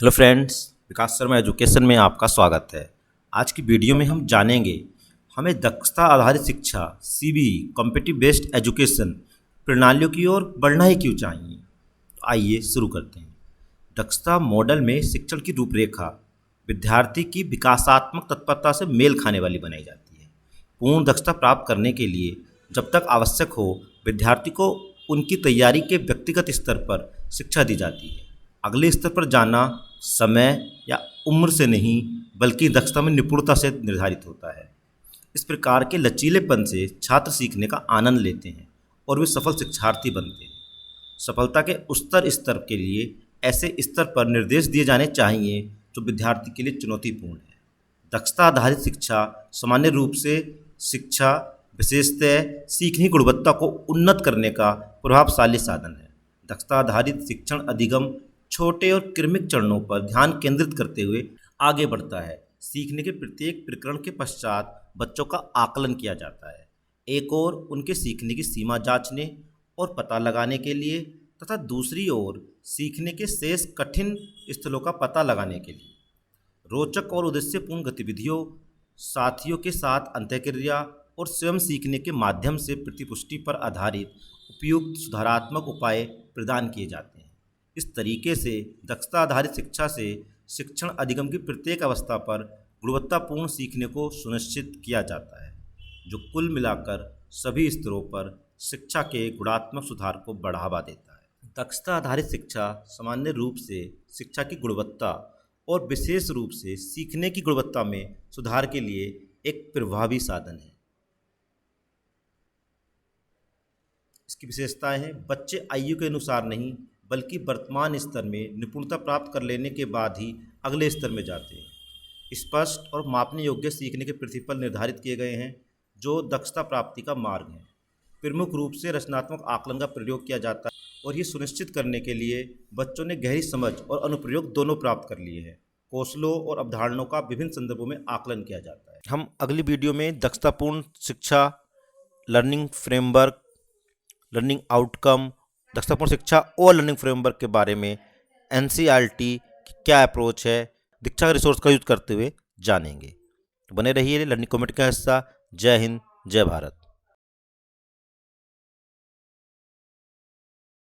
Hello friends, विकास Sharma education में आपका स्वागत है। आज की वीडियो में हम जानेंगे हमें दक्षता आधारित शिक्षा सीबीई कॉम्पिटिटिव बेस्ड एजुकेशन प्रणालियों की ओर बढ़ना ही क्यों चाहिए। तो आइए शुरू करते हैं। दक्षता मॉडल में शिक्षण की रूपरेखा विद्यार्थी की विकासात्मक तत्परता से मेल खाने वाली बनाई जाती है। पूर्ण दक्षता प्राप्त करने के लिए जब तक आवश्यक हो विद्यार्थी को उनकी तैयारी के व्यक्तिगत स्तर पर शिक्षा दी जाती है। अगले स्तर पर जाना समय या उम्र से नहीं बल्कि दक्षता में निपुणता से निर्धारित होता है। इस प्रकार के लचीलेपन से छात्र सीखने का आनंद लेते हैं और वे सफल शिक्षार्थी बनते हैं। सफलता के उच्चतर स्तर के लिए ऐसे स्तर पर निर्देश दिए जाने चाहिए जो विद्यार्थी के लिए चुनौतीपूर्ण है। दक्षता आधारित शिक्षा सामान्य रूप से शिक्षा विशेषतः सीखने की गुणवत्ता को उन्नत करने का प्रभावशाली साधन है। दक्षता आधारित शिक्षण अधिगम छोटे और क्रमिक चरणों पर ध्यान केंद्रित करते हुए आगे बढ़ता है। सीखने के प्रत्येक प्रकरण के पश्चात बच्चों का आकलन किया जाता है, एक ओर उनके सीखने की सीमा जांचने और पता लगाने के लिए तथा दूसरी ओर सीखने के शेष कठिन स्थलों का पता लगाने के लिए। रोचक और उद्देश्यपूर्ण गतिविधियों, साथियों के साथ अंतःक्रिया और स्वयं सीखने के माध्यम से प्रतिपुष्टि पर आधारित उपयुक्त सुधारात्मक उपाय प्रदान किए जाते हैं। इस तरीके से दक्षता आधारित शिक्षा से शिक्षण अधिगम की प्रत्येक अवस्था पर गुणवत्तापूर्ण सीखने को सुनिश्चित किया जाता है, जो कुल मिलाकर सभी स्तरों पर शिक्षा के गुणात्मक सुधार को बढ़ावा देता है। दक्षता आधारित शिक्षा सामान्य रूप से शिक्षा की गुणवत्ता और विशेष रूप से सीखने की गुणवत्ता में सुधार के लिए एक प्रभावी साधन है। इसकी विशेषताएं हैं: बच्चे आयु के अनुसार नहीं बल्कि वर्तमान स्तर में निपुणता प्राप्त कर लेने के बाद ही अगले स्तर में जाते हैं। स्पष्ट और मापने योग्य सीखने के प्रतिफल निर्धारित किए गए हैं जो दक्षता प्राप्ति का मार्ग है। प्रमुख रूप से रचनात्मक आकलन का प्रयोग किया जाता है और ये सुनिश्चित करने के लिए बच्चों ने गहरी समझ और अनुप्रयोग दोनों प्राप्त कर लिए हैं। कौशलों और अवधारणाओं का विभिन्न संदर्भों में आकलन किया जाता है। हम अगली वीडियो में दक्षतापूर्ण शिक्षा, लर्निंग फ्रेमवर्क, लर्निंग आउटकम, दक्षतापूर्ण शिक्षा और लर्निंग फ्रेमवर्क के बारे में एनसीईआरटी की क्या अप्रोच है, दीक्षा का रिसोर्स का यूज करते हुए जानेंगे। बने रहिए लर्निंग कम्युनिटी का हिस्सा। जय हिंद, जय भारत।